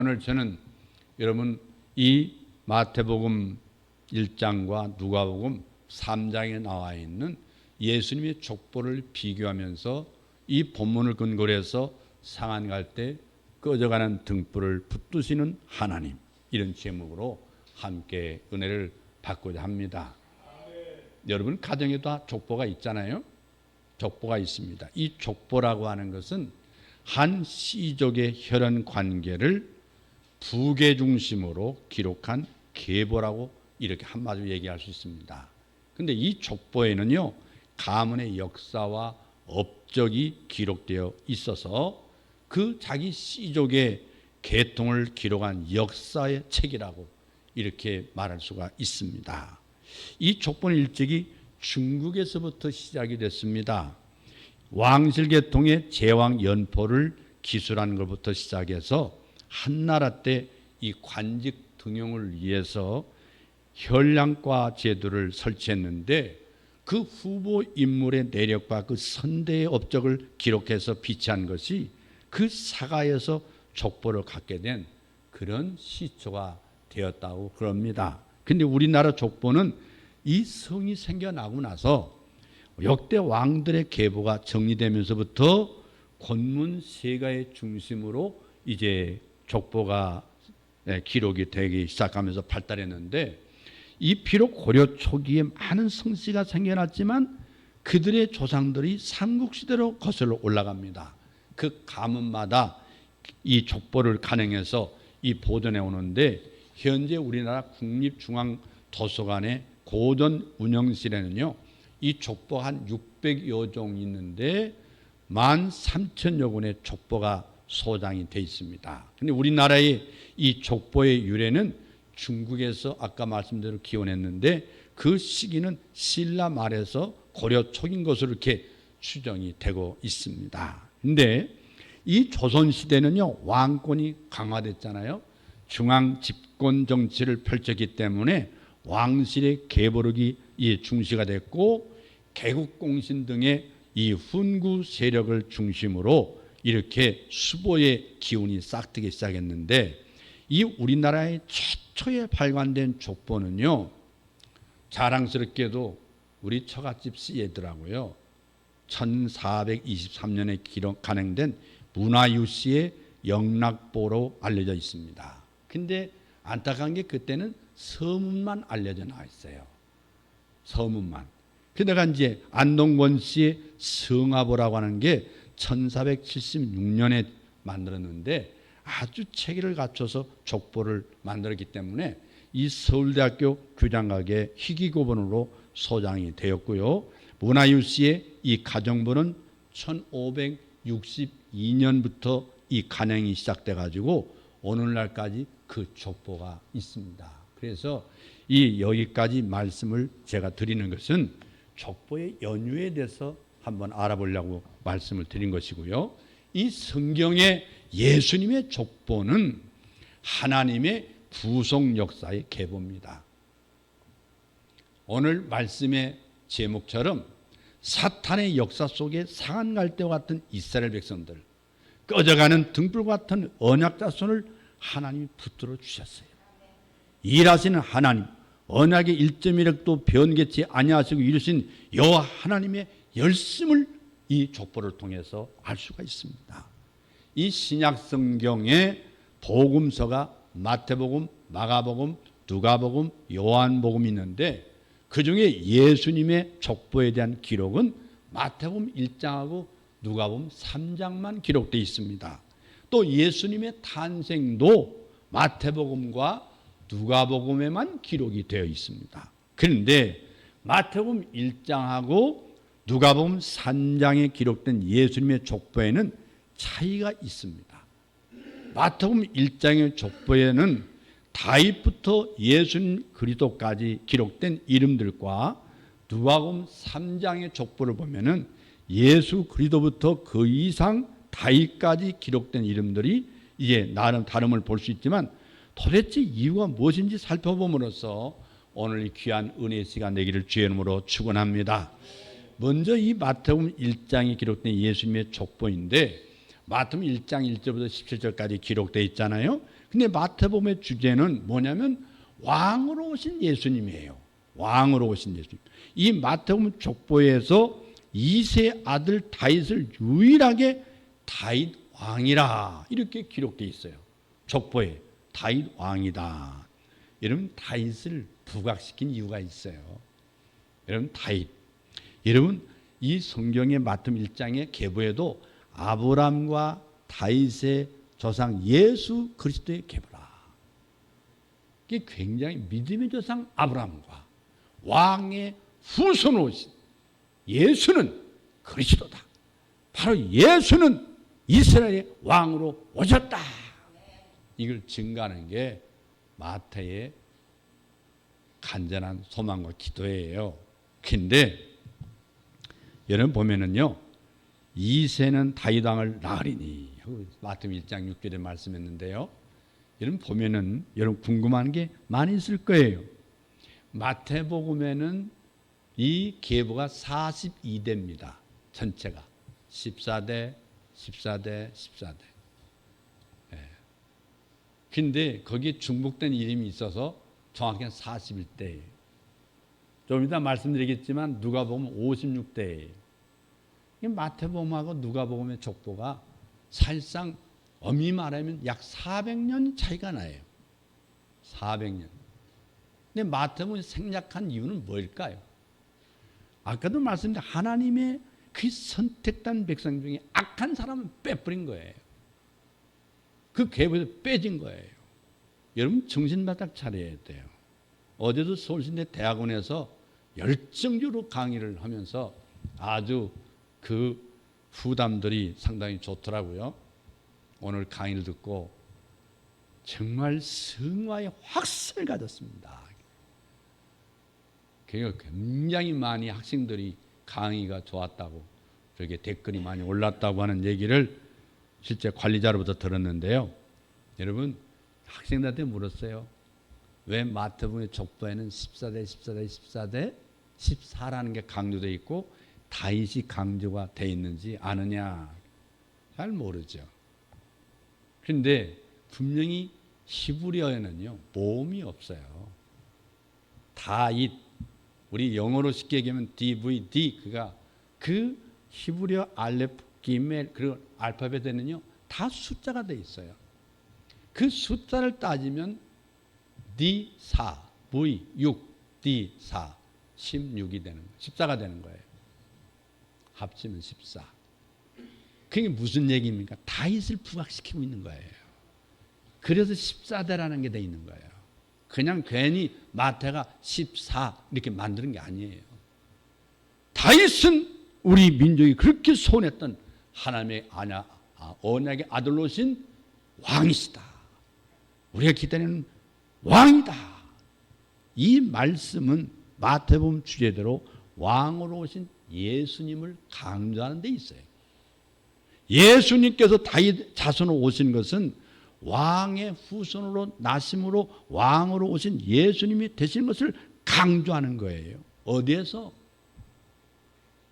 오늘 저는 여러분 이 마태복음 1장과 누가복음 3장에 나와 있는 예수님의 족보를 비교하면서 이 본문을 근거로 해서 상한 갈 때 꺼져가는 등불을 붙드시는 하나님, 이런 제목으로 함께 은혜를 받고자 합니다. 여러분 가정에도 다 족보가 있잖아요. 족보가 있습니다. 이 족보라고 하는 것은 한 씨족의 혈연 관계를 부계 중심으로 기록한 계보라고 이렇게 한마디로 얘기할 수 있습니다. 그런데 이 족보에는요, 가문의 역사와 업적이 기록되어 있어서 그 자기 씨족의 계통을 기록한 역사의 책이라고 이렇게 말할 수가 있습니다. 이 족보는 일찍이 중국에서부터 시작이 됐습니다. 왕실계통의 제왕 연포를 기술한 것부터 시작해서 한나라 때 이 관직 등용을 위해서 혈량과 제도를 설치했는데 그 후보 인물의 내력과 그 선대의 업적을 기록해서 비치한 것이 그 사가에서 족보를 갖게 된 그런 시초가 되었다고 그럽니다. 근데 우리나라 족보는 이 성이 생겨나고 나서 역대 왕들의 계보가 정리되면서부터 권문 세가의 중심으로 이제 족보가 기록이 되기 시작하면서 발달했는데, 이 비록 고려 초기에 많은 성씨가 생겨났지만 그들의 조상들이 삼국시대로 거슬러 올라갑니다. 그 가문마다 이 족보를 간행해서 이 보존해 오는데, 현재 우리나라 국립중앙도서관의 고전 운영실에는요, 이 족보 한 600여 종 있는데 13,000여 권의 족보가 소장이 되어 있습니다. 그런데 우리나라의 이 족보의 유래는 중국에서 아까 말씀대로 기원했는데 그 시기는 신라 말에서 고려 초기인 것으로 이렇게 추정이 되고 있습니다. 그런데 이 조선시대는요, 왕권이 강화됐잖아요. 중앙 집권 정치를 펼쳤기 때문에 왕실의 계보력이 중시가 됐고, 개국공신 등의 이 훈구 세력을 중심으로 이렇게 수보의 기운이 싹트기 시작했는데, 이 우리나라의 최초에 발간된 족보는요, 자랑스럽게도 우리 처갓집 씨애더라고요. 1423년에 간행된 문화유씨의 영락보로 알려져 있습니다. 근데 안타까운 게 그때는 서문만 알려져 나와 있어요. 서문만. 그러다가 이제 안동권 씨의 성화보라고 하는 게 1476년에 만들었는데 아주 체계를 갖춰서 족보를 만들었기 때문에 이 서울대학교 교장각의 희귀고본으로 소장이 되었고요. 문화유씨의 이 가정본은 1562년부터 이 간행이 시작돼 가지고 오늘날까지 그 족보가 있습니다. 그래서 이 여기까지 말씀을 제가 드리는 것은 족보의 연유에 대해서 한번 알아보려고 말씀을 드린 것이고요. 이 성경의 예수님의 족보는 하나님의 구속 역사의 계보입니다. 오늘 말씀의 제목처럼 사탄의 역사 속에 상한 갈대와 같은 이스라엘 백성들, 꺼져가는 등불 같은 언약 자손을 하나님이 붙들어 주셨어요. 일하시는 하나님, 언약의 1.1획도 변개치 아니하시고 이루신 여호와 하나님의 열심을 이 족보를 통해서 알 수가 있습니다. 이 신약 성경의 복음서가 마태복음, 마가복음, 누가복음, 요한복음이 있는데 그중에 예수님의 족보에 대한 기록은 마태복음 1장하고 누가복음 3장만 기록되어 있습니다. 또 예수님의 탄생도 마태복음과 누가복음에만 기록이 되어 있습니다. 그런데 마태복음 1장하고 누가복음 3장에 기록된 예수님의 족보에는 차이가 있습니다. 마태복음 1장의 족보에는 다윗부터 예수님 그리스도까지 기록된 이름들과 누가복음 3장의 족보를 보면은 예수 그리스도부터 그 이상 다윗까지 기록된 이름들이 이제 나름 다름을 볼 수 있지만, 도대체 이유가 무엇인지 살펴봄으로써 오늘 이 귀한 은혜의 시간 되기를 주의 이름으로 축원합니다. 먼저 이 마태복음 1장에 기록된 예수님의 족보인데 마태복음 1장 1절부터 17절까지 기록되어 있잖아요. 근데 마태복음의 주제는 뭐냐면 왕으로 오신 예수님이에요. 왕으로 오신 예수님. 이 마태복음 족보에서 이세 아들 다윗을 유일하게 다윗 왕이라 이렇게 기록되어 있어요. 족보에 다윗 왕이다. 여러분 다윗을 부각시킨 이유가 있어요. 여러분 다윗. 여러분 이 성경의 마태복음 1장의 계보에도 아브람과 다윗의 조상 예수 그리스도의 계보라. 이게 굉장히 믿음의 조상 아브람과 왕의 후손으로 오신 예수는 그리스도다. 바로 예수는 이스라엘의 왕으로 오셨다. 이걸 증거하는 게 마태의 간절한 소망과 기도예요. 근데 여러분 보면은요, 이새는 다윗 왕을 낳으리니 마태복음 1장 6절에 말씀했는데요. 여러분 보면은 여러분 궁금한 게 많이 있을 거예요. 마태복음에는 이 계보가 42대입니다. 전체가 14대, 14대, 14대. 근데 거기에 중복된 이름이 있어서 정확히는 41대예요. 좀 이따 말씀드리겠지만 누가복음 56대예요. 마태복음하고 누가복음의 족보가 사실상 엄밀히 말하면 약 400년 차이가 나요. 400년. 근데 마태복음이 생략한 이유는 뭘까요? 아까도 말씀드린 하나님의 그 선택된 백성 중에 악한 사람은 빼버린 거예요. 그 계보에서 빼진 거예요. 여러분 정신 바짝 차려야 돼요. 어제도 서울신대 대학원에서 열정적으로 강의를 하면서 아주 그 후담들이 상당히 좋더라고요. 오늘 강의를 듣고 정말 성화의 확신을 가졌습니다. 그러니까 굉장히 많이 학생들이 강의가 좋았다고 저게 댓글이 많이 올랐다고 하는 얘기를 실제 관리자로부터 들었는데요. 여러분 학생들한테 물었어요. 왜 마태복음의 족보에는 14대, 14대, 14대, 14라는 게 강조되어 있고 다윗이 강조가 되어 있는지 아느냐? 잘 모르죠. 그런데 분명히 히브리어에는요 모음이 없어요. 다윗, 우리 영어로 쉽게 얘기하면 DVD, 그가 그 히브리어 알레프, 기멜, 그리고 알파벳에는요 다 숫자가 돼 있어요. 그 숫자를 따지면 D4, V6, D4, 16이 되는 거예요. 14가 되는 거예요. 합치면 14. 그게 무슨 얘기입니까? 다윗을 부각시키고 있는 거예요. 그래서 14대라는 게 돼 있는 거예요. 그냥 괜히 마태가 14 이렇게 만드는 게 아니에요. 다윗은 우리 민족이 그렇게 소원했던 하나님의 언약의 아들로 오신 왕이시다. 우리가 기다리는 왕이다. 이 말씀은 마태복음 주제대로 왕으로 오신 예수님을 강조하는 데 있어요. 예수님께서 다윗 자손으로 오신 것은 왕의 후손으로 나심으로 왕으로 오신 예수님이 되신 것을 강조하는 거예요. 어디에서?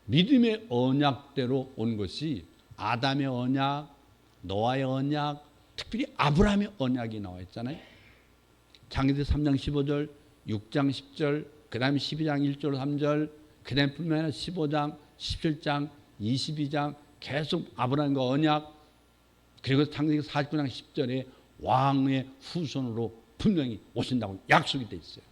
믿음의 언약대로 온 것이 아담의 언약, 노아의 언약, 특별히 아브라함의 언약이 나와 있잖아요. 창세기 3장 15절, 6장 10절, 그 다음에 12장 1절 3절, 그 다음에 뿐만 아니라 15장, 17장, 22장 계속 아브라함과 언약, 그리고 창세기 49장 10절에 왕의 후손으로 분명히 오신다고 약속이 되어 있어요.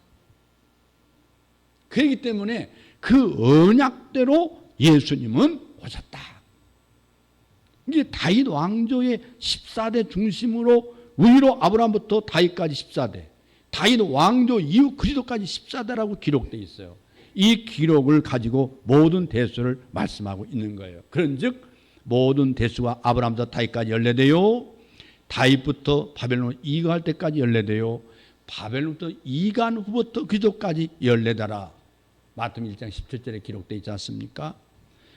그렇기 때문에 그 언약대로 예수님은 오셨다. 이게 다윗 왕조의 14대 중심으로 위로 아브라함부터 다윗까지 14대, 다윗 왕조 이후 그리스도까지 14대라고 기록되어 있어요. 이 기록을 가지고 모든 대수를 말씀하고 있는 거예요. 그런즉 모든 대수가 아브라함부터 다윗까지 연례되요, 다윗부터 바벨론 이강할 때까지 연례되요, 바벨론부터 이간 후부터 그리스도까지 연례되라. 마태복음 1장 17절에 기록되어 있지 않습니까?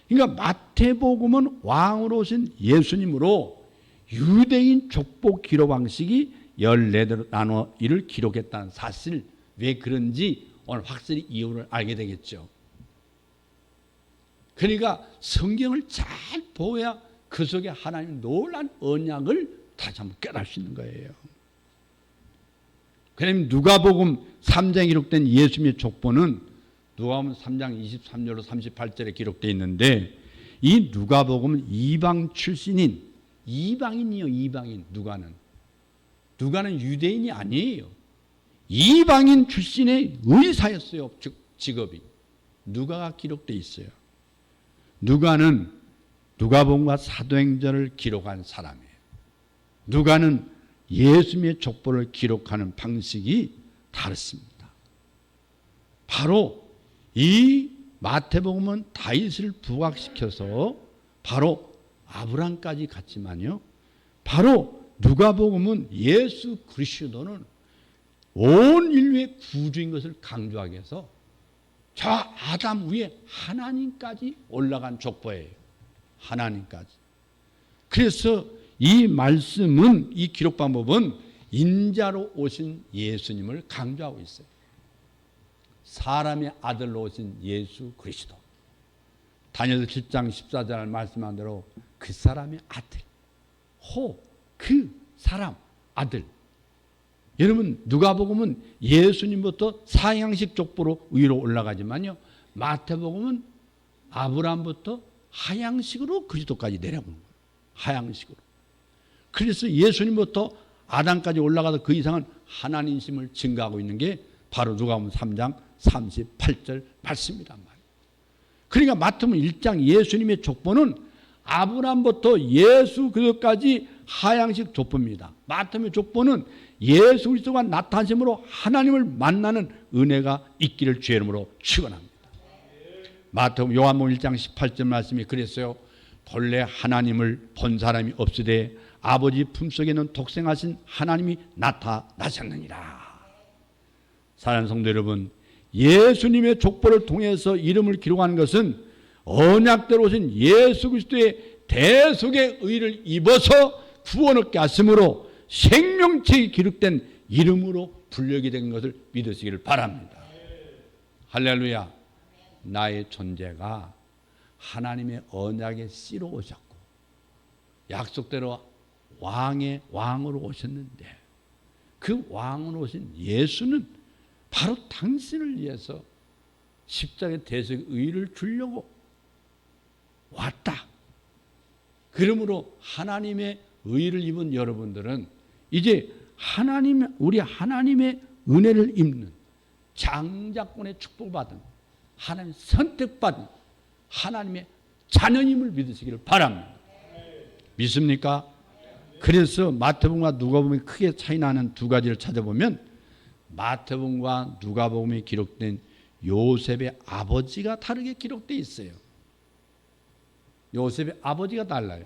그러니까 마태복음은 왕으로 오신 예수님으로 유대인 족보 기록 방식이 14대로 나눠 이를 기록했다는 사실, 왜 그런지 오늘 확실히 이유를 알게 되겠죠. 그러니까 성경을 잘 보아야 그 속에 하나님의 놀라운 언약을 다시 한번 깨달을 수 있는 거예요. 그럼 누가복음 3장에 기록된 예수님의 족보는 누가복음 3장 23절로 38절에 기록되어 있는데, 이 누가복음은 이방 출신인, 이방인이요, 이방인. 누가는 유대인이 아니에요. 이방인 출신의 의사였어요. 직업이. 누가가 기록되어 있어요. 누가는 누가복음과 사도행전을 기록한 사람이에요. 누가는 예수님의 족보를 기록하는 방식이 다릅니다. 바로 이 마태복음은 다윗을 부각시켜서 바로 아브라함까지 갔지만요, 바로 누가복음은 예수 그리스도는 온 인류의 구주인 것을 강조하기 위해서 저 아담 위에 하나님까지 올라간 족보예요. 하나님까지. 그래서 이 말씀은, 이 기록 방법은 인자로 오신 예수님을 강조하고 있어요. 사람의 아들로 오신 예수 그리스도. 다니엘서 7장 14절 말씀한 대로 그 사람의 아들, 그 사람 아들. 여러분, 누가복음은 예수님부터 사형식 족보로 위로 올라가지만요, 마태복음은 아브라함부터 하향식으로 그리스도까지 내려오는 거예요. 하향식으로. 그래서 예수님부터 아담까지 올라가서 그 이상은 하나님심을 증가하고 있는 게 바로 누가복음 3장 38절 말씀이란 말이에요. 그러니까 마태복음 1장 예수님의 족보는 아브라함부터 예수 그리스도까지 하향식 족보입니다. 마태복음의 족보는 예수 그리스도가 나타나심으로 하나님을 만나는 은혜가 있기를 주의 이름으로 축원합니다. 마태복음 요한복음 1장 18절 말씀이 그랬어요. 본래 하나님을 본 사람이 없으되 아버지 품속에는 독생하신 하나님이 나타나셨느니라. 사랑하는 성도 여러분, 예수님의 족보를 통해서 이름을 기록하는 것은 언약대로 오신 예수 그리스도의 대속의 의를 입어서 구원 얻게 하심으로 생명책이 기록된 이름으로 불리게 된 것을 믿으시기를 바랍니다. 할렐루야. 나의 존재가 하나님의 언약의 씨로 오셨고 약속대로 왕으로 오셨는데, 그 왕으로 오신 예수는 바로 당신을 위해서 십자가의 대속의 의를 주려고 왔다. 그러므로 하나님의 의를 입은 여러분들은 이제 우리 하나님의 은혜를 입는, 장자권의 축복받은, 하나님 선택받은 하나님의 자녀임을 믿으시기를 바랍니다. 믿습니까? 그래서 마태복음과 누가복음이 크게 차이 나는 두 가지를 찾아보면, 마태복음과 누가복음에 기록된 요셉의 아버지가 다르게 기록되어 있어요. 요셉의 아버지가 달라요.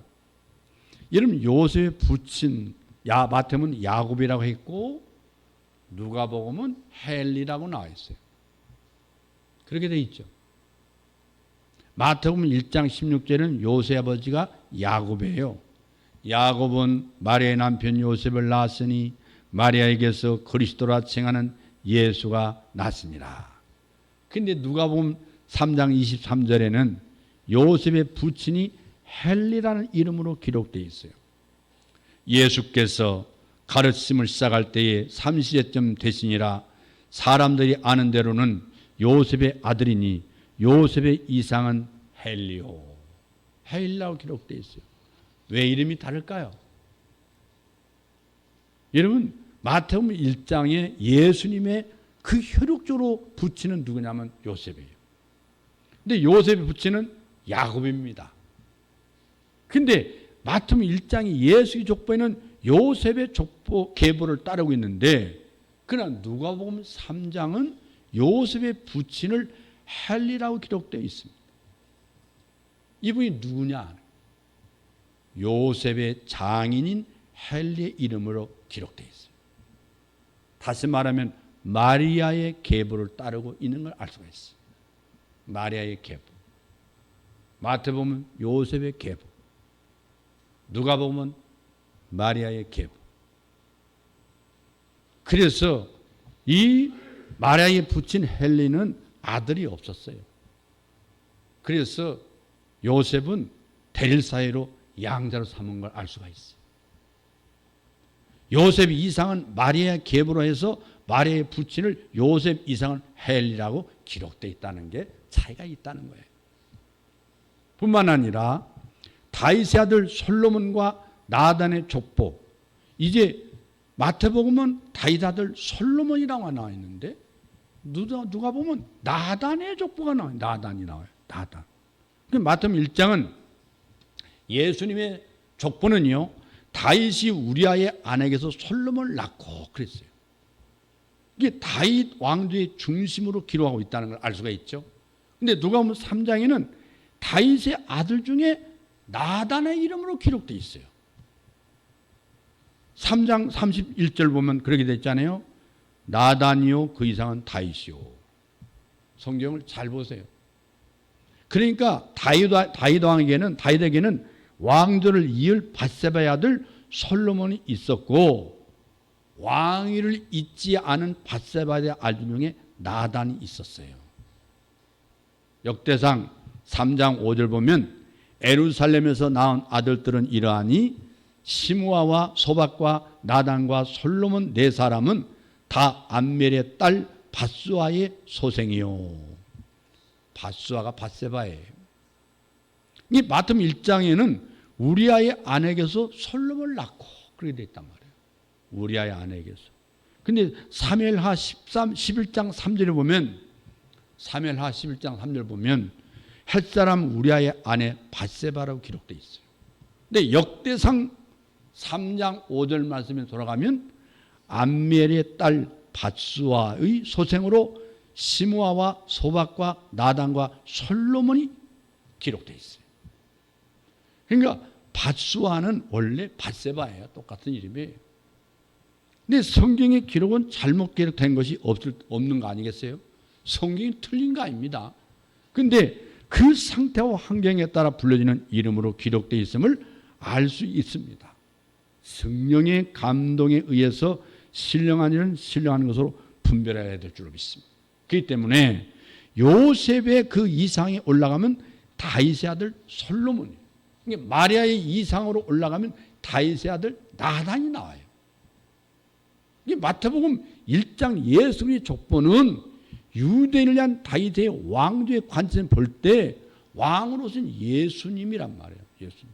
여러분, 요셉의 부친 마태복음은 야곱이라고 했고 누가복음은 헬리라고 나와 있어요. 그렇게 되어 있죠. 마태복음 1장 16절에는 요셉 아버지가 야곱이에요. 야곱은 마리아의 남편 요셉을 낳았으니 마리아에게서 그리스도라 칭하는 예수가 났으니라. 그런데 누가복음 3장 23절에는 요셉의 부친이 헬리라는 이름으로 기록되어 있어요. 예수께서 가르침을 시작할 때에 30세쯤 되시니라. 사람들이 아는 대로는 요셉의 아들이니 요셉의 이상은 헬리오. 헬리라고 기록되어 있어요. 왜 이름이 다를까요? 여러분, 마태복음 1장에 예수님의 그 혈육적으로 부친은 누구냐면 요셉이에요. 근데 요셉의 부친은 야곱입니다. 근데 마태복음 1장이 예수의 족보에는 요셉의 족보 계보를 따르고 있는데, 그러나 누가복음 3장은 요셉의 부친을 헬리라고 기록되어 있습니다. 이분이 누구냐? 요셉의 장인인 헬리의 이름으로 기록되어 있어요. 다시 말하면 마리아의 계보를 따르고 있는 걸 알 수가 있어요. 마리아의 계보. 마태복음은 요셉의 계보, 누가복음은 마리아의 계보. 그래서 이 마리아의 부친 헬리는 아들이 없었어요. 그래서 요셉은 대릴 사이로 양자로 삼은 걸 알 수가 있어요. 요셉의 이상은 마리아의 계보로 해서 마리아의 부친을 요셉 이상을 헬리라고 기록되어 있다는 게 차이가 있다는 거예요. 뿐만 아니라 다윗의 아들 솔로몬과 나단의 족보, 이제 마태복음은 다윗 아들 솔로몬이라고 나와 있는데 누가 보면 나단의 족보가 나와요. 나단이 나와요. 나단. 마태복음 1장은 예수님의 족보는요, 다윗이 우리아의 아내에게서 솔로몬을 낳고 그랬어요. 이게 다윗 왕조의 중심으로 기록하고 있다는 걸 알 수가 있죠. 근데 누가복음 3장에는 다윗의 아들 중에 나단의 이름으로 기록되어 있어요. 3장 31절 보면 그렇게 됐잖아요. 나단이요 그 이상은 다윗이요. 성경을 잘 보세요. 그러니까 다윗에게는 왕조를 이을 밧세바의 아들 솔로몬이 있었고, 왕위를 잇지 않은 밧세바의 아들 중에 나단이 있었어요. 역대상 3장 5절 보면 예루살렘에서 낳은 아들들은 이러하니 시므아와 소박과 나단과 솔로몬 네 사람은 다 암멜의 딸 밧수아의 소생이요. 밧수아가 밧세바예요. 이 마태복음 1장에는 우리아의 아내에게서 솔로몬을 낳고 그렇게 돼 있단 말이에요. 우리아의 아내에게서. 근데 사무엘하 11장 3절에 보면, 사무엘하 11장 3절 보면 햇사람 우리아의 아내 밧세바라고 기록되어 있어요. 근데 역대상 3장 5절 말씀에 돌아가면 암멜의 딸 밧수아의 소생으로 시므아와 소박과 나단과 솔로몬이 기록되어 있어요. 그러니까 밧수아는 원래 밧세바예요. 똑같은 이름이에요. 근데 성경의 기록은 잘못 기록된 것이 없는 거 아니겠어요? 성경이 틀린 거 아닙니다. 근데 그 상태와 환경에 따라 불려지는 이름으로 기록되어 있음을 알 수 있습니다. 성령의 감동에 의해서 신령한 일은 신령한 것으로 분별해야 될 줄로 믿습니다. 그렇기 때문에 요셉의 그 이상에 올라가면 다윗의 아들 솔로몬이에요. 마리아의 이상으로 올라가면 다윗의 아들 나단이 나와요. 마태복음 1장 예수의 족보는 유대인을 위한 다윗의 왕조의 관점에서 볼 때 왕으로서는 예수님이란 말이에요. 예수님.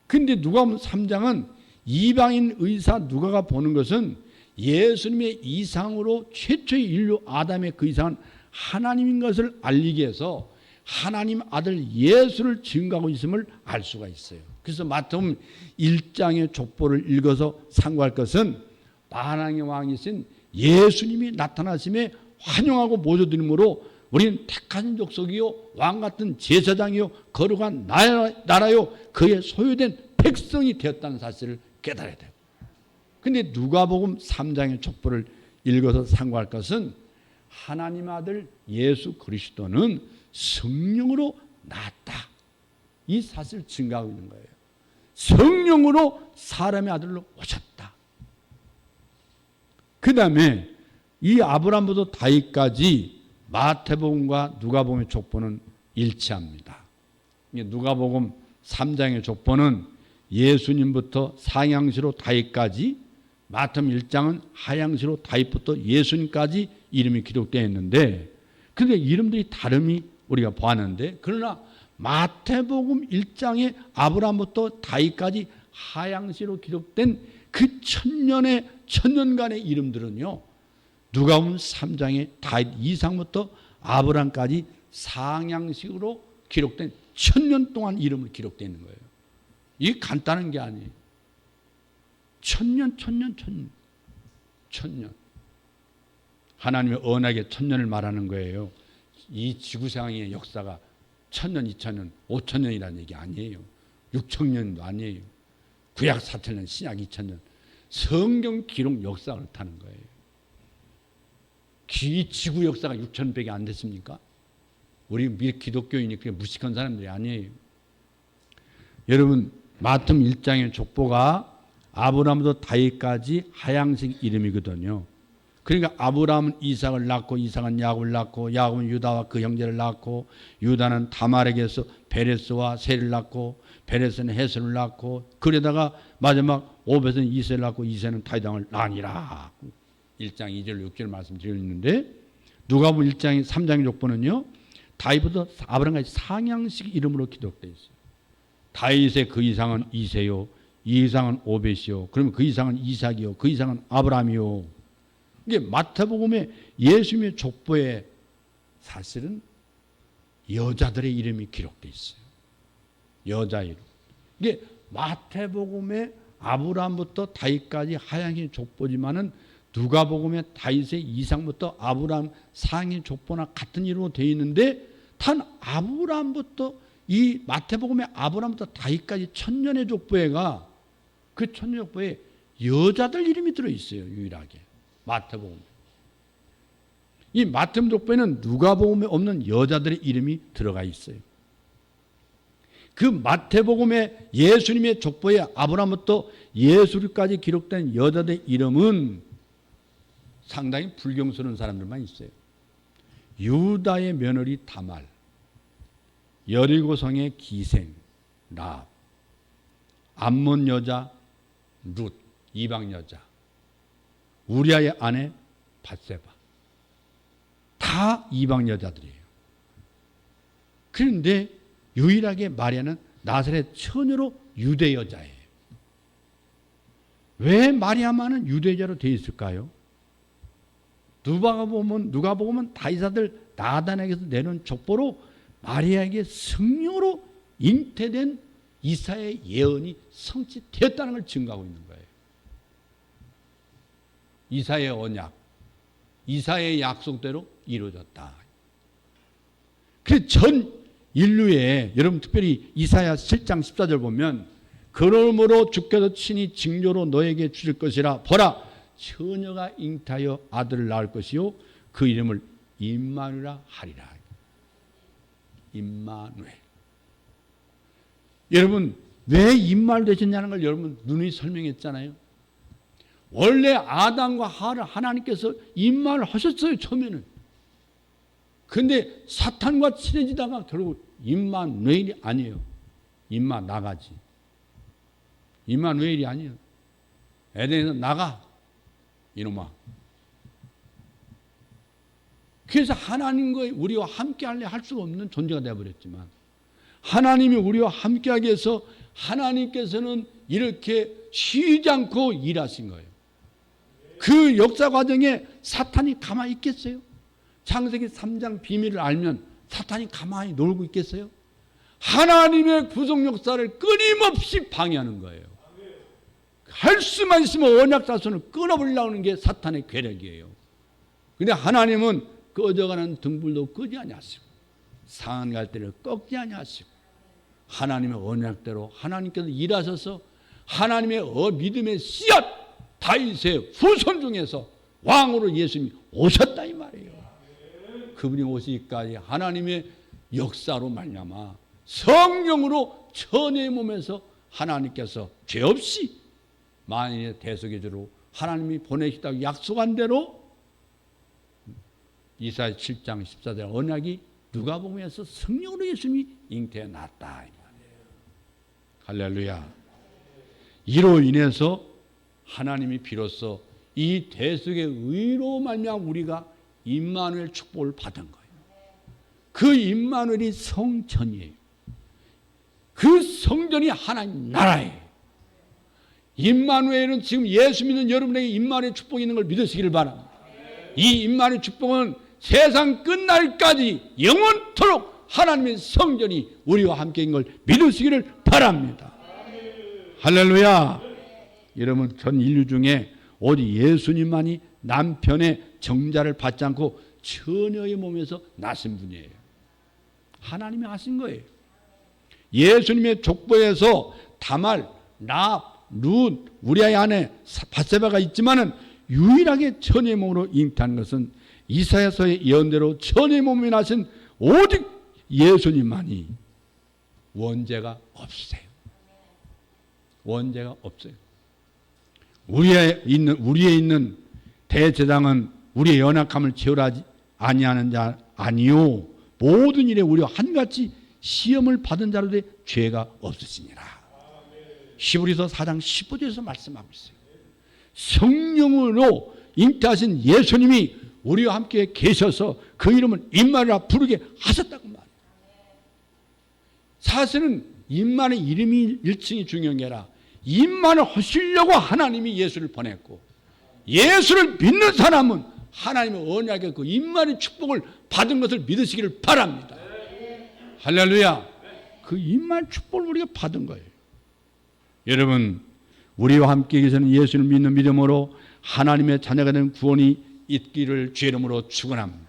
근데 누가복음 3장은 이방인 의사 누가가 보는 것은 예수님의 이상으로 최초의 인류 아담의 그 이상은 하나님인 것을 알리기 위해서 하나님 아들 예수를 증거하고 있음을 알 수가 있어요. 그래서 마태복음 1장의 족보를 읽어서 상고할 것은 만왕의 왕이신 예수님이 나타나심에 환영하고 모조드림으로 우리는 택하신 족속이요 왕같은 제사장이요 거룩한 나라요 그의 소유된 백성이 되었다는 사실을 깨달아야 돼요. 근데 누가복음 3장의 족보를 읽어서 상고할 것은 하나님 아들 예수 그리스도는 성령으로 나았다. 이 사실을 증가하고 있는 거예요. 성령으로 사람의 아들로 오셨다. 그 다음에 이 아브라함부터 다윗까지 마태복음과 누가복음의 족보는 일치합니다. 누가복음 3장의 족보는 예수님부터 상향시로 다윗까지, 마태복음 1장은 하향시로 다윗부터 예수님까지 이름이 기록되어 있는데, 그런데 이름들이 다름이 우리가 보았는데, 그러나 마태복음 1장에 아브라함부터 다윗까지 하향시로 기록된 그 천년간의 이름들은요, 누가복음 3장에 다윗 이상부터 아브라함까지 상향식으로 기록된 천년 동안 이름을 기록되어 있는 거예요. 이게 간단한 게 아니에요. 천년. 하나님의 언약의 천년을 말하는 거예요. 이 지구상의 역사가 1000년, 2000년, 5000년이라는 얘기 아니에요. 6000년도 아니에요. 구약 4000년, 신약 2000년. 성경 기록 역사가 그렇다는 거예요. 이 지구 역사가 6000배가 안 됐습니까? 우리 기독교인이 그게 무식한 사람들이 아니에요. 여러분, 마태복음 1장의 족보가 아브라함부터 다윗까지 하향식 이름이거든요. 그러니까 아브라함은 이삭을 낳고, 이삭은 야곱을 낳고, 야곱은 유다와 그 형제를 낳고, 유다는 다말에게서 베레스와 셀을 낳고, 베레스는 헤스를 낳고, 그러다가 마지막 오벳은 이세를 낳고, 이세는 다윗 왕을 낳으니라. 1장 2절 6절 말씀드렸는데 누가복음 1장 3장의 족보는요. 다윗부터 아브라함까지 상향식 이름으로 기록되어 있어요. 다윗의 그 이상은 이세요. 이 이상은 오벳이요. 그러면 그 이상은 이삭이요. 그 이상은 아브라함이요. 이게 마태복음의 예수님의 족보에 사실은 여자들의 이름이 기록되어 있어요. 여자 이름. 이게 마태복음의 아브라함부터 다윗까지 하향의 족보지만은 누가복음의 다윗의 이상부터 아브라함 상의 족보나 같은 이름으로 되어 있는데 단 아브라함부터 이 마태복음의 아브라함부터 다윗까지 천년의 족보에가 그 천년 족보에 여자들 이름이 들어 있어요. 유일하게 마태복음. 이 마태복음 족보에는 누가복음에 없는 여자들의 이름이 들어가 있어요. 그 마태복음의 예수님의 족보에 아브라함부터 예수까지 기록된 여자들의 이름은 상당히 불경스러운 사람들만 있어요. 유다의 며느리 다말, 여리고성의 기생 라합, 암몬 여자 룻, 이방 여자, 우리아의 아내 밧세바, 다 이방 여자들이에요. 그런데 유일하게 마리아는 나사렛 처녀로 유대 여자예요. 왜 마리아만은 유대 여자로 되어 있을까요? 누가복음은 다윗 아들 나단에게서 내놓은 족보로 마리아에게 성령으로 잉태된 이사야의 예언이 성취되었다는 걸 증거하고 있는 거예요. 이사야의 언약, 이사야의 약속대로 이루어졌다. 그래서 전 인류에 여러분 특별히 이사야 7장 14절 보면 그러므로 주께서 친히 징조로 너에게 주실 것이라 보라 처녀가 잉태하여 아들을 낳을 것이요 그 이름을 임마누엘이라 하리라. 임마누엘. 여러분 왜 임마누엘 되셨냐는 걸 여러분 누누이 설명했잖아요. 원래 아담과 하와를 하나님께서 임마누엘 하셨어요. 처음에는. 근데 사탄과 친해지다가 결국 임마누엘이 아니에요. 임마 나가지. 임마누엘이 아니에요. 에덴에서 나가. 이놈아. 그래서 하나님과 우리와 함께 할래 할 수가 없는 존재가 되어버렸지만 하나님이 우리와 함께 하기 위해서 하나님께서는 이렇게 쉬지 않고 일하신 거예요. 그 역사 과정에 사탄이 가만히 있겠어요? 창세기 3장 비밀을 알면 사탄이 가만히 놀고 있겠어요? 하나님의 구속 역사를 끊임없이 방해하는 거예요. 할 수만 있으면 언약 자손을 끊어버리려고 하는 게 사탄의 괴력이에요. 그런데 하나님은 꺼져가는 등불도 끄지 아니하시고 상한 갈대를 꺾지 아니하시고 하나님의 언약대로 하나님께서 일하셔서 하나님의 믿음의 씨앗 다윗의 후손 중에서 왕으로 예수님이 오셨다 이 말이에요. 그분이 오시기까지 하나님의 역사로 말미암아 성령으로 천의 몸에서 하나님께서 죄 없이 만인의 대속의주로 하나님이 보내시다고 약속한 대로 이사야 7장 14절 언약이 누가복음에서 성령으로 예수님이 잉태해 났다 이 말이에요. 할렐루야. 이로 인해서 하나님이 비로소 이 대속의 의로 말미암아 우리가 임마누엘 축복을 받은 거예요. 그 임마누엘이 성전이에요. 그 성전이 하나님 나라예요. 임마누엘은 지금 예수 믿는 여러분에게 임마누엘 축복이 있는 걸 믿으시기를 바랍니다. 이 임마누엘 축복은 세상 끝날까지 영원토록 하나님의 성전이 우리와 함께인 걸 믿으시기를 바랍니다. 할렐루야. 여러분 전 인류 중에 오직 예수님만이 남편의 정자를 받지 않고 처녀의 몸에서 나신 분이에요. 하나님이 하신 거예요. 예수님의 족보에서 다말, 라합, 룻, 우리아의 아내 밧세바가 있지만은 유일하게 처녀의 몸으로 잉태한 것은 이사야서의 예언대로 처녀의 몸이 나신 오직 예수님만이 원죄가 없으세요. 원죄가 없어요. 우리에 있는 대제사장은 우리의 연약함을 채우라지 아니하는 자 아니요 모든 일에 우리와 한같이 시험을 받은 자로되 죄가 없으시니라. 히브리서 4장 15절에서 말씀하고 있어요. 성령으로 잉태하신 예수님이 우리와 함께 계셔서 그 이름을 임마누엘이라 부르게 하셨다고 말이에요. 사실은 임마누엘 이름이 일칭이 중요한 게 아니라 임마누엘 하시려고 하나님이 예수를 보냈고, 예수를 믿는 사람은 하나님의 언약의 그 임마누엘 축복을 받은 것을 믿으시기를 바랍니다. 할렐루야. 그 임마누엘 축복을 우리가 받은 거예요. 여러분, 우리와 함께 계시는 예수를 믿는 믿음으로 하나님의 자녀가 되는 구원이 있기를 주의 이름으로 축원합니다.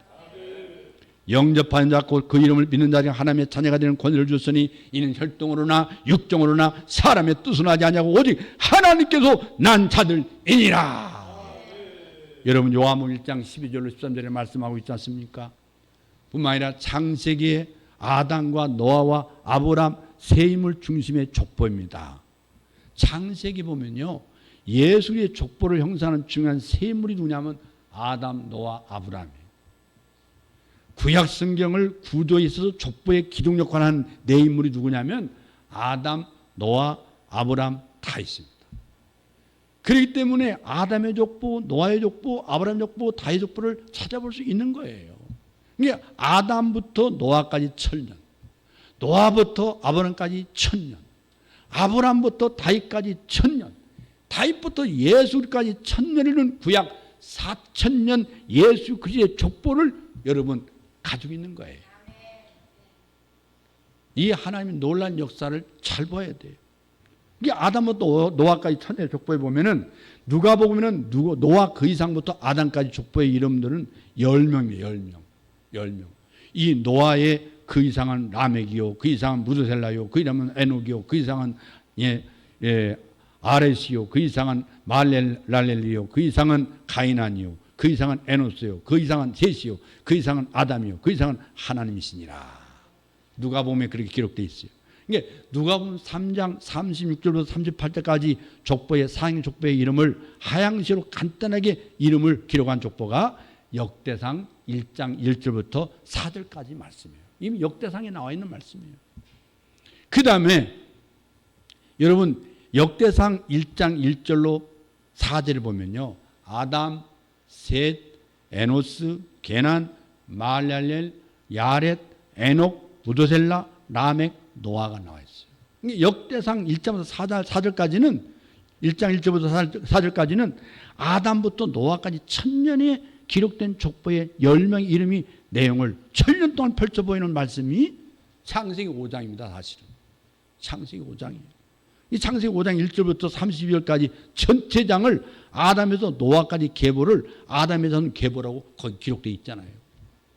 영접하는 자 곧 그 이름을 믿는 자에게 하나님의 자녀가 되는 권세를 주셨으니 이는 혈통으로나 육정으로나 사람의 뜻으로 하지 아니하고 오직 하나님께서 난 자들이니라. 여러분, 요한복음 1장 12절로 13절에 말씀하고 있지 않습니까? 뿐만 아니라 창세기에 아담과 노아와 아브람 세 인물 중심의 족보입니다. 창세기 보면요, 예수의 족보를 형성하는 중요한 세 인물이 누구냐면 아담, 노아, 아브람이에요. 구약 성경을 구조에 있어서 족보의 기둥 역할을 하는 네 인물이 누구냐면 아담, 노아, 아브람 다 있습니다. 그렇기 때문에 아담의 족보, 노아의 족보, 아브람의 족보, 다윗의 족보를 찾아볼 수 있는 거예요. 그러니까 아담부터 노아까지 1000년, 노아부터 아브람까지 1000년, 아브람부터 다윗까지 1000년, 다윗부터 예수까지 1000년이라는 구약 4000년 예수 그리스도의 족보를 여러분 가지고 있는 거예요. 이 하나님의 놀라운 역사를 잘 봐야 돼요. 이게 아담부터 노아까지 1000년의 족보에 보면은 누가복음에는 노아 그 이상부터 아담까지 족보의 이름들은 10명이에요. 10명. 이 노아의 그 이상은 라멕이요, 그 이상은 무드셀라요, 그 이상은 에녹이요, 그 이상은 아레시요, 그 이상은 말렐랄렐리요, 그 이상은 가이난이요, 그 이상은 에노스요, 그 이상은 셋이요, 그 이상은 아담이요, 그 이상은 하나님이시니라. 누가복음에 그렇게 기록되어 있어요. 그러니까 누가복음 3장 36절부터 38절까지 족보의 상행 족보의 이름을 하향시로 간단하게 이름을 기록한 족보가 역대상 1장 1절부터 4절까지 말씀이에요. 이미 역대상에 나와 있는 말씀이에요. 그 다음에 여러분 역대상 1장 1절로 4절을 보면요, 아담, 셋, 에노스, 게난, 말랄렐, 야렛, 에녹, 무드셀라, 라멕, 노아가 나와 있어요. 역대상 1장부터 4절까지는 1장 1절부터 4절까지는 아담부터 노아까지 1000년에 기록된 족보의 10명의 이름이 내용을 1000년 동안 펼쳐 보이는 말씀이 창세기 5장입니다. 사실은 창세기 5장이에요. 이 창세기 5장 1절부터 32절까지 전체 장을 아담에서 노아까지 계보를 아담에서는 계보라고 거기 기록되어 있잖아요.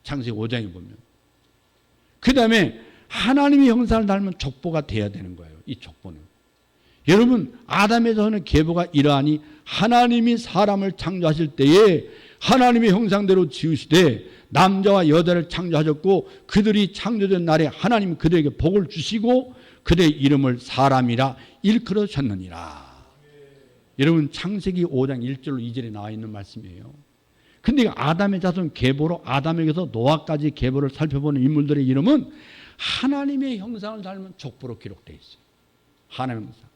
창세기 5장에 보면. 그 다음에 하나님의 형상을 닮은 족보가 돼야 되는 거예요. 이 족보는. 여러분, 아담에서는 계보가 이러하니 하나님이 사람을 창조하실 때에 하나님의 형상대로 지으시되 남자와 여자를 창조하셨고 그들이 창조된 날에 하나님 그들에게 복을 주시고 그들의 이름을 사람이라 일컬으셨느니라. 여러분, 창세기 5장 1절로 2절에 나와 있는 말씀이에요. 근데 아담의 자손 계보로 아담에게서 노아까지 계보를 살펴보는 인물들의 이름은 하나님의 형상을 닮은 족보로 기록되어 있어요. 하나님의 형상.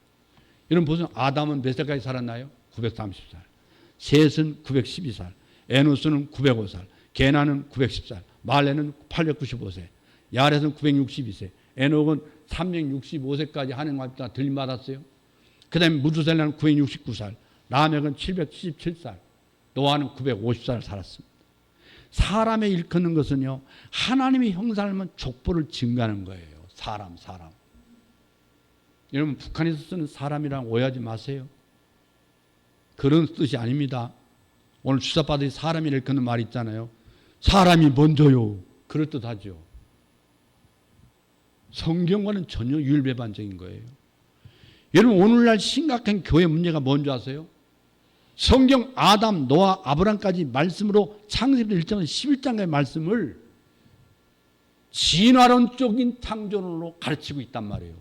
여러분 보세요. 아담은 몇 살까지 살았나요? 930살. 셋은 912살. 에노스는 905살. 게나는 910살. 말레는 895세. 야렛은 962세. 에녹은 365세까지 하나님과 들림 받았어요. 그 다음에 무드셀라는 969살. 라멕은 777살. 노아는 950살 살았습니다. 사람의 일컫는 것은요, 하나님의 형상을 족보를 증가하는 거예요. 사람. 여러분, 북한에서 쓰는 사람이랑 오해하지 마세요. 그런 뜻이 아닙니다. 오늘 주사파들이 사람이라 일컫는 말이 있잖아요. 사람이 먼저요. 그럴듯하죠. 성경과는 전혀 유일배반적인 거예요. 여러분, 오늘날 심각한 교회 문제가 뭔지 아세요? 성경 아담, 노아, 아브람까지 말씀으로 창세기부터 1장에서 11장의 말씀을 진화론적인 창조론으로 가르치고 있단 말이에요.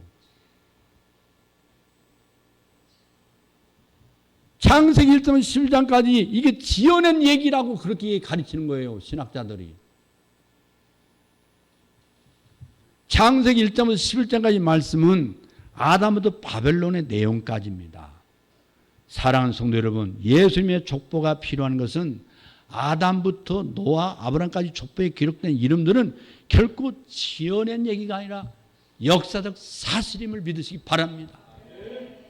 창세기 1장에서 11장까지 이게 지어낸 얘기라고 그렇게 가르치는 거예요. 신학자들이. 창세기 1장에서 11장까지 말씀은 아담부터 바벨론의 내용까지입니다. 사랑하는 성도 여러분, 예수님의 족보가 필요한 것은 아담부터 노아, 아브라함까지 족보에 기록된 이름들은 결코 지어낸 얘기가 아니라 역사적 사실임을 믿으시기 바랍니다.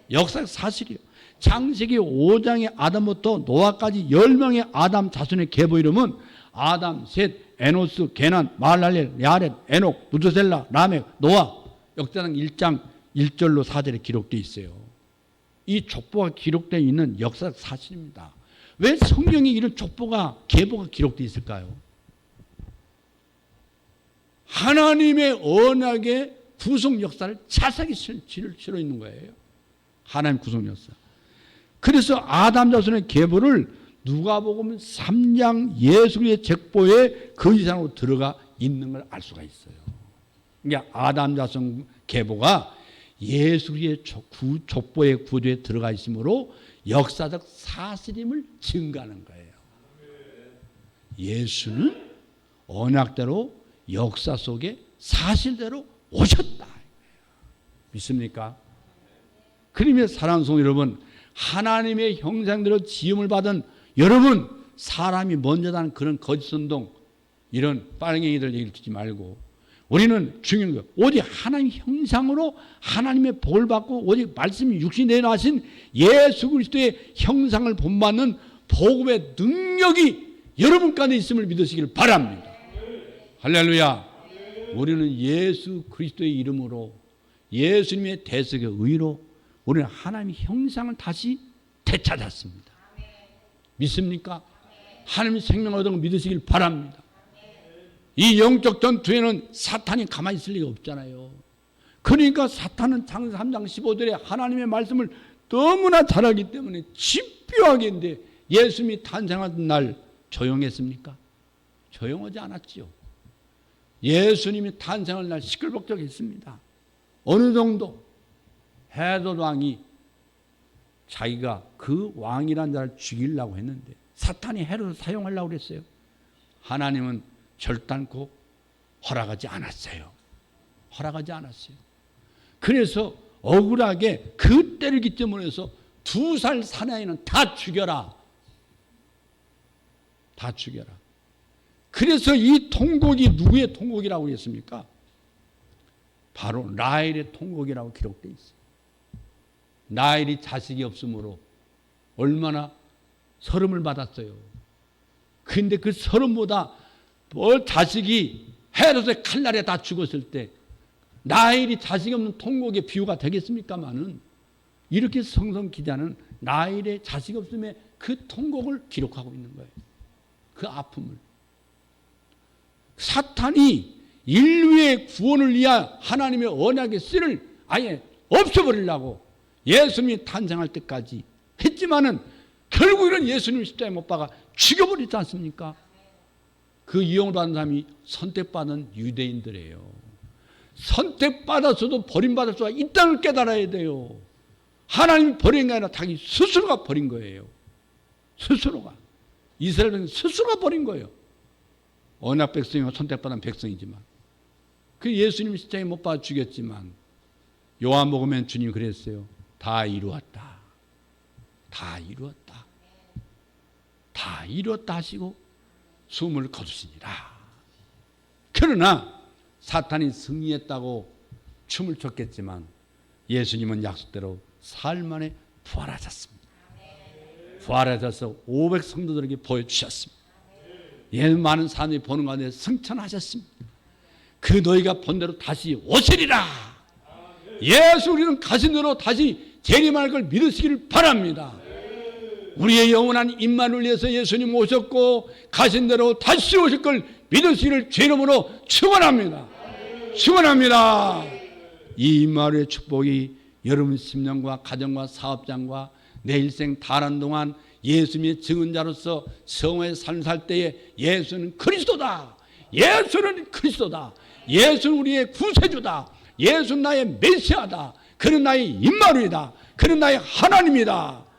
역사적 사실이요. 창세기 5장의 아담부터 노아까지 10명의 아담 자손의 계보 이름은 아담, 셋, 에노스, 게난, 마할랄렐, 야렛, 에녹, 무드셀라, 라멕, 노아, 역사상 1장 1절로 4절에 기록되어 있어요. 이 족보가 기록되어 있는 역사적 사실입니다. 왜 성경에 이런 족보가, 계보가 기록되어 있을까요? 하나님의 언약의 구속 역사를 자세하게 실어 있는 거예요. 하나님 구속 역사. 그래서 아담 자손의 계보를 누가복음 3장 예수의 족보에 그 이상으로 들어가 있는 걸 알 수가 있어요. 그러니까 아담 자손 계보가 예수의 족보의 구조에 들어가 있으므로 역사적 사실임을 증거하는 거예요. 예수는 언약대로 역사 속에 사실대로 오셨다. 믿습니까? 그러면 사랑하는 성도 여러분, 하나님의 형상대로 지음을 받은 여러분, 사람이 먼저다는 그런 거짓선동, 이런 빨갱이들 얘기를 듣지 말고 우리는 중요한 거 오직 하나님 형상으로 하나님의 복을 받고 오직 말씀이 육신이 내어나신 예수 그리스도의 형상을 본받는 복음의 능력이 여러분 가운데 있음을 믿으시기를 바랍니다. 할렐루야. 우리는 예수 그리스도의 이름으로 예수님의 대속의 의로 우리는 하나님의 형상을 다시 되찾았습니다. 믿습니까? 하나님의 생명을 얻은 걸 믿으시길 바랍니다. 이 영적 전투에는 사탄이 가만히 있을 리가 없잖아요. 그러니까 사탄은 창세기 3장 15절에 하나님의 말씀을 너무나 잘 알기 때문에 집요하게 했는데 예수님이 탄생하던 날 조용했습니까? 조용하지 않았지요. 예수님이 탄생할 날 시끌벅적했습니다. 어느 정도 헤롯 왕이 자기가 그 왕이란 자를 죽이려고 했는데 사탄이 헤롯을 사용하려고 그랬어요. 하나님은 결단코 허락하지 않았어요. 허락하지 않았어요. 그래서 억울하게 그 때를 기점으로 해서 2살 사나이는 다 죽여라. 다 죽여라. 그래서 이 통곡이 누구의 통곡이라고 했습니까? 바로 라헬의 통곡이라고 기록되어 있어요. 라헬이 자식이 없으므로 얼마나 서름을 받았어요. 그런데 그 서름보다 자식이 헤롯의 칼날에 다 죽었을 때 라헬이 자식이 없는 통곡의 비유가 되겠습니까마는 이렇게 성경 기자는 라헬의 자식이 없음에 그 통곡을 기록하고 있는 거예요. 그 아픔을. 사탄이 인류의 구원을 위한 하나님의 언약의 씨를 아예 없애버리려고 예수님이 탄생할 때까지 했지만은 결국에는 예수님 십자가에 못 박아 죽여버리지 않습니까? 그 이용을 받은 사람이 선택받은 유대인들이에요. 선택받았어도 버림받을 수가 있다는 걸 깨달아야 돼요. 하나님이 버린 게 아니라 자기 스스로가 버린 거예요. 스스로가. 이스라엘은 스스로가 버린 거예요. 언약 백성이고 선택받은 백성이지만. 그 예수님 십자가에 못 박아 죽였지만 요한복음엔 주님이 그랬어요. 다 이루었다. 다 이루었다. 다 이루었다 하시고 숨을 거두시니라. 그러나 사탄이 승리했다고 춤을 췄겠지만 예수님은 약속대로 사흘 만에 부활하셨습니다. 부활하셔서 500 성도들에게 보여주셨습니다. 많은 사람들이 보는 가운데 승천하셨습니다. 그 너희가 본 대로 다시 오시리라. 예수 우리는 가신 대로 다시 재림할 걸 믿으시기를 바랍니다. 우리의 영원한 임만을 위해서 예수님 오셨고 가신 대로 다시 오실 걸 믿으시기를 주의 이름으로 축원합니다. 축원합니다. 이 임마누엘의 축복이 여러분 심령과 가정과 사업장과 내 일생 다란 동안 예수님의 증언자로서 성화의 삶을 살 때에 예수는 그리스도다. 예수는 그리스도다. 예수는 우리의 구세주다. 예수는 나의 메시아다. 그는 나의 임마누엘이다. 그는 나의 하나님이다.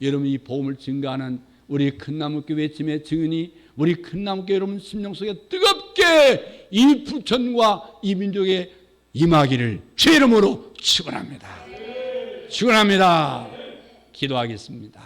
여러분 이 복음을 증거하는 우리 큰나무교회 외침의 증언이 우리 큰나무교회 여러분 심령 속에 뜨겁게 이 부천과 이 민족에 임하기를 주의 이름으로 축원합니다. 축원합니다. 기도하겠습니다.